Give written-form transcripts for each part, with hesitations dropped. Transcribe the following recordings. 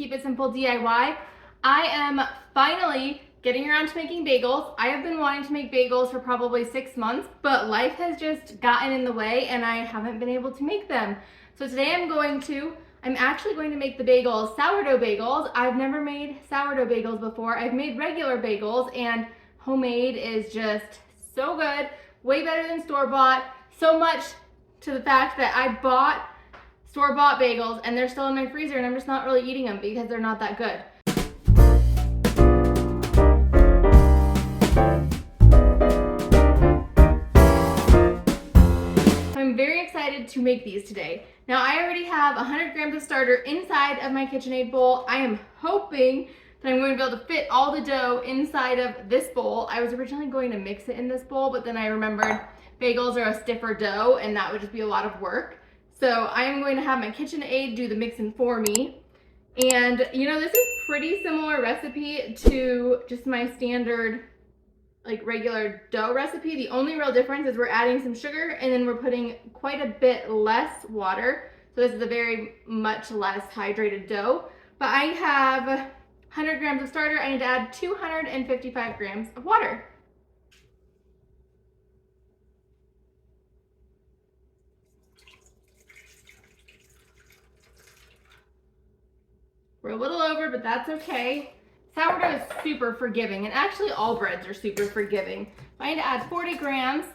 Keep It Simple DIY. I am finally getting around to making bagels. I have been wanting to make bagels for probably 6 months, but life has just gotten in the way and I haven't been able to make them. So today I'm actually going to make the bagels, sourdough bagels. I've never made sourdough bagels before. I've made regular bagels and homemade is just so good, way better than store-bought. So much to the fact that I bought store-bought bagels and they're still in my freezer and I'm just not really eating them because they're not that good. I'm very excited to make these today. Now I already have 100 grams of starter inside of my KitchenAid bowl. I am hoping that I'm going to be able to fit all the dough inside of this bowl. I was originally going to mix it in this bowl, but then I remembered bagels are a stiffer dough and that would just be a lot of work. So I am going to have my KitchenAid do the mixing for me. And you know, this is pretty similar recipe to just my standard like regular dough recipe. The only real difference is we're adding some sugar and then we're putting quite a bit less water. So this is a very much less hydrated dough. But I have 100 grams of starter. I need to add 255 grams of water. We're a little over, but that's okay. Sourdough is super forgiving, and actually all breads are super forgiving. I need to add 40 grams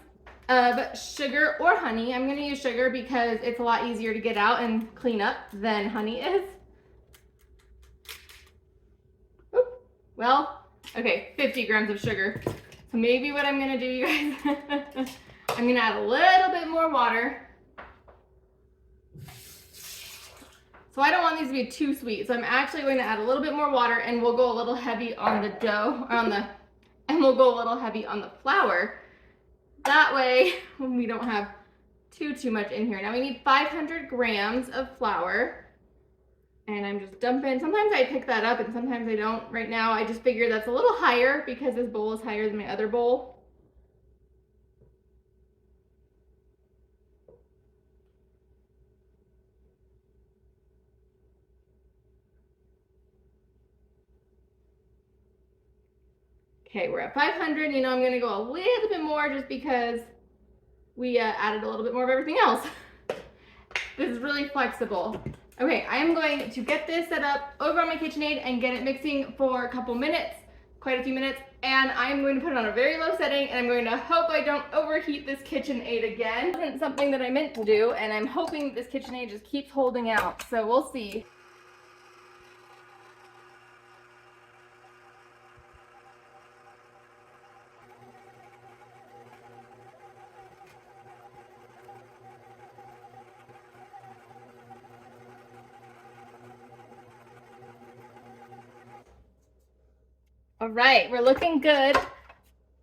of sugar or honey. I'm gonna use sugar because it's a lot easier to get out and clean up than honey is. Oop. Well, okay, 50 grams of sugar. So maybe what I'm gonna do, you guys, I'm gonna add a little bit more water. So I don't want these to be too sweet. So I'm actually going to add a little bit more water and we'll go a little heavy on the dough, and we'll go a little heavy on the flour. That way we don't have too much in here. Now we need 500 grams of flour and I'm just dumping. Sometimes I pick that up and sometimes I don't. Right now I just figured that's a little higher because this bowl is higher than my other bowl. Okay, we're at 500. You know, I'm gonna go a little bit more just because we added a little bit more of everything else. This is really flexible. Okay, I am going to get this set up over on my KitchenAid and get it mixing for a couple minutes, quite a few minutes, and I am going to put it on a very low setting and I'm going to hope I don't overheat this KitchenAid again. This isn't something that I meant to do, and I'm hoping this KitchenAid just keeps holding out, so we'll see. All right, we're looking good.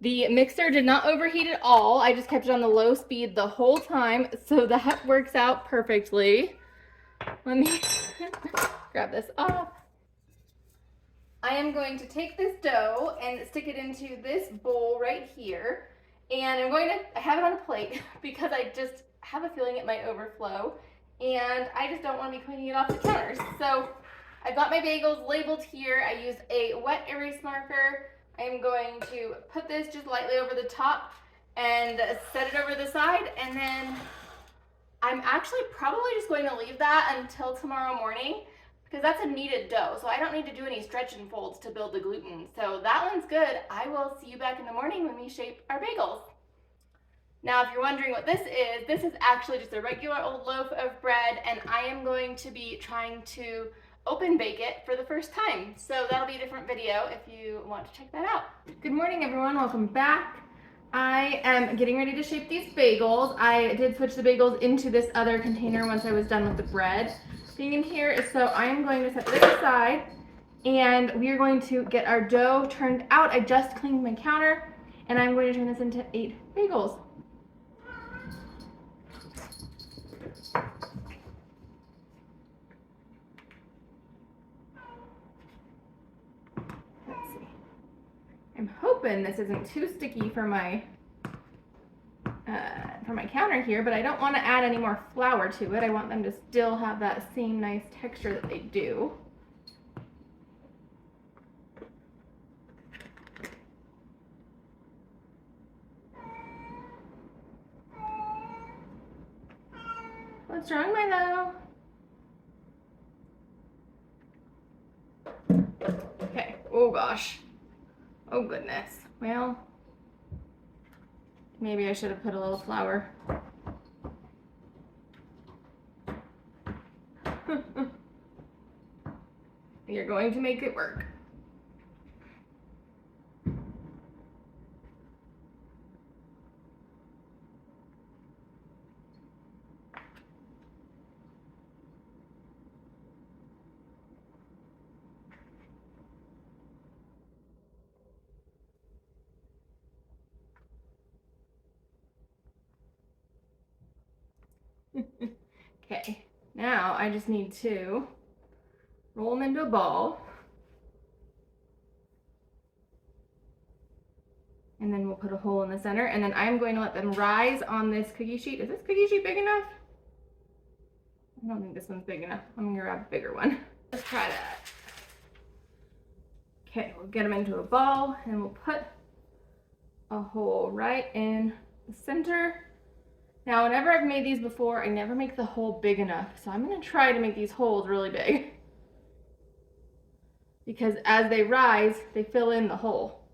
The mixer did not overheat at all. I just kept it on the low speed the whole time, so that works out perfectly. Let me grab this off. I am going to take this dough and stick it into this bowl right here. And I have it on a plate because I just have a feeling it might overflow. And I just don't want to be cleaning it off the counters. So I've got my bagels labeled here. I used a wet erase marker. I am going to put this just lightly over the top and set it over the side. And then I'm actually probably just going to leave that until tomorrow morning because that's a kneaded dough. So I don't need to do any stretch and folds to build the gluten. So that one's good. I will see you back in the morning when we shape our bagels. Now, if you're wondering what this is actually just a regular old loaf of bread, and I am going to be trying to open bake it for the first time. So that'll be a different video if you want to check that out. Good morning, everyone. Welcome back. I am getting ready to shape these bagels. I did switch the bagels into this other container once I was done with the bread being in here. So I'm going to set this aside and we are going to get our dough turned out. I just cleaned my counter and I'm going to turn this into 8 bagels. I'm hoping this isn't too sticky for my counter here, but I don't want to add any more flour to it. I want them to still have that same nice texture that they do. What's wrong, Milo? Okay. Oh gosh. Oh goodness. Well, maybe I should have put a little flour. You're going to make it work. Okay, now I just need to roll them into a ball. And then we'll put a hole in the center, and then I'm going to let them rise on this cookie sheet. Is this cookie sheet big enough? I don't think this one's big enough. I'm gonna grab a bigger one. Let's try that. Okay, we'll get them into a ball, and we'll put a hole right in the center. Now, whenever I've made these before, I never make the hole big enough. So I'm gonna try to make these holes really big. Because as they rise, they fill in the hole.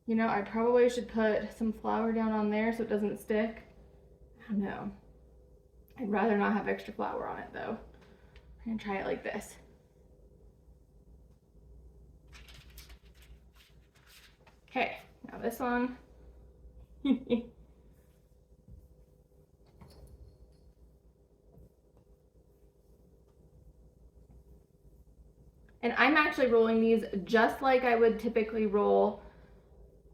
You know, I probably should put some flour down on there so it doesn't stick. I don't know. I'd rather not have extra flour on it though. I'm gonna try it like this. Okay, now this one. And I'm actually rolling these just like I would typically roll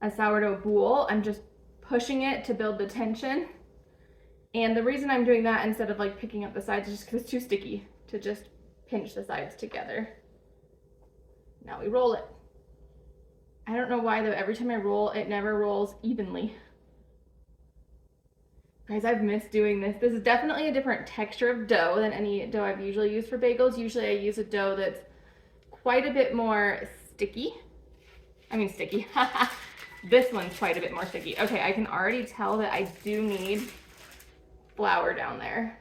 a sourdough boule. I'm just pushing it to build the tension. And the reason I'm doing that instead of like picking up the sides is just because it's too sticky to just pinch the sides together. Now we roll it. I don't know why though, every time I roll, it never rolls evenly. Guys, I've missed doing this. This is definitely a different texture of dough than any dough I've usually used for bagels. Usually I use a dough that's quite a bit more sticky. I mean sticky. This one's quite a bit more sticky. Okay, I can already tell that I do need flour down there.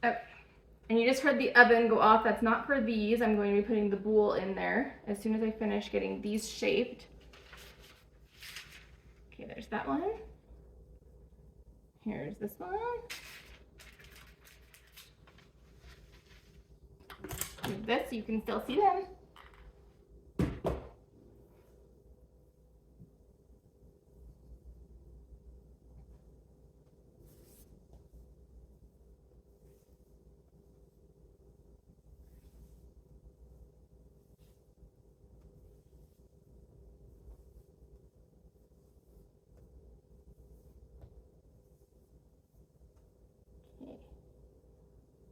Okay. And you just heard the oven go off. That's not for these. I'm going to be putting the boule in there as soon as I finish getting these shaped. Okay, there's that one. Here's this one. Move this so you can still see them.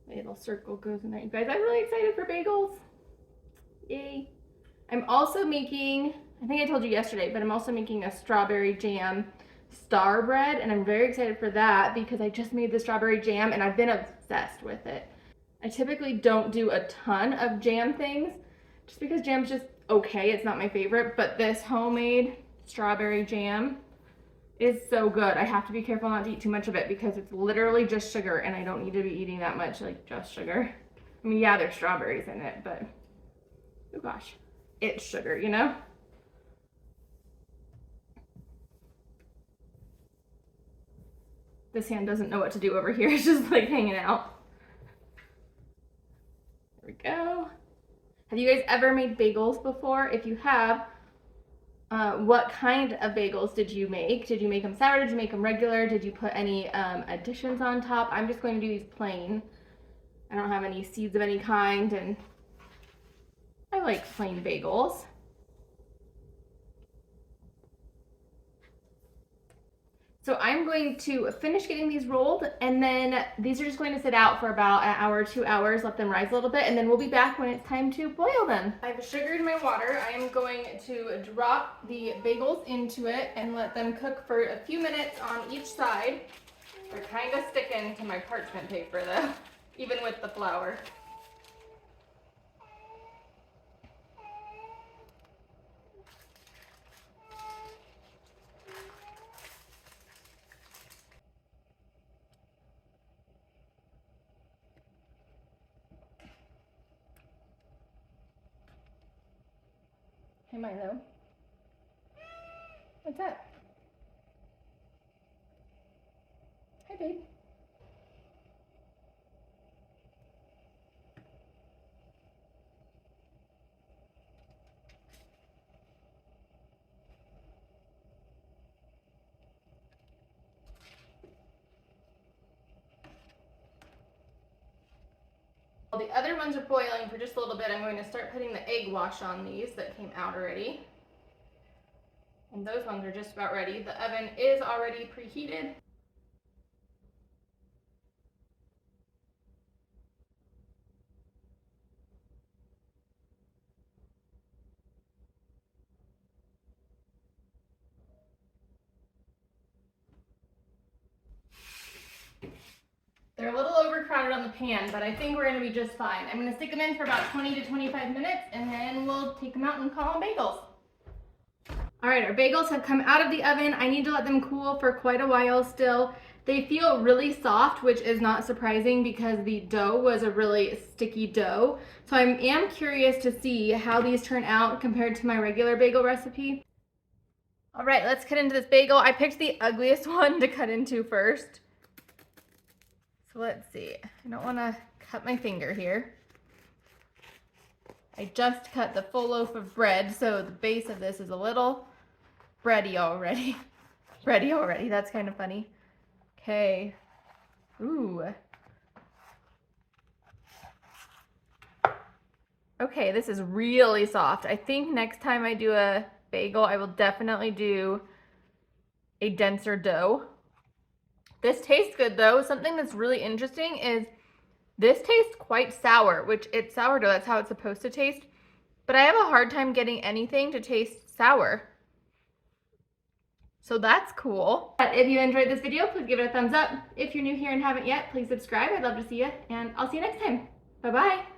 My little circle goes in there. You guys, I'm really excited for bagels. Yay. I'm also making, I think I told you yesterday, but I'm also making a strawberry jam star bread, and I'm very excited for that because I just made the strawberry jam and I've been obsessed with it. I typically don't do a ton of jam things just because jam's just okay. It's not my favorite, but this homemade strawberry jam is so good. I have to be careful not to eat too much of it because it's literally just sugar and I don't need to be eating that much, like just sugar. I mean, yeah, there's strawberries in it, but oh gosh, it's sugar, you know? This hand doesn't know what to do over here. It's just like hanging out. There we go. Have you guys ever made bagels before? If you have, what kind of bagels did you make? Did you make them sour? Did you make them regular? Did you put any additions on top? I'm just going to do these plain. I don't have any seeds of any kind, and I like plain bagels. So I'm going to finish getting these rolled, and then these are just going to sit out for about an hour, 2 hours, let them rise a little bit, and then we'll be back when it's time to boil them. I've sugared my water. I am going to drop the bagels into it and let them cook for a few minutes on each side. They're kind of sticking to my parchment paper though, even with the flour. Hey, Milo. What's that? Hi, babe. While the other ones are boiling for just a little bit, I'm going to start putting the egg wash on these that came out already. And those ones are just about ready. The oven is already preheated. They're a little overcrowded on the pan, but I think we're gonna be just fine. I'm gonna stick them in for about 20 to 25 minutes and then we'll take them out and call them bagels. All right, our bagels have come out of the oven. I need to let them cool for quite a while still. They feel really soft, which is not surprising because the dough was a really sticky dough. So I am curious to see how these turn out compared to my regular bagel recipe. All right, let's cut into this bagel. I picked the ugliest one to cut into first. So let's see, I don't wanna cut my finger here. I just cut the full loaf of bread, so the base of this is a little bready already. Bready already, that's kind of funny. Okay, ooh. Okay, this is really soft. I think next time I do a bagel, I will definitely do a denser dough. This tastes good though. Something that's really interesting is this tastes quite sour, which it's sourdough, that's how it's supposed to taste. But I have a hard time getting anything to taste sour. So that's cool. If you enjoyed this video, please give it a thumbs up. If you're new here and haven't yet, please subscribe. I'd love to see you, and I'll see you next time. Bye-bye.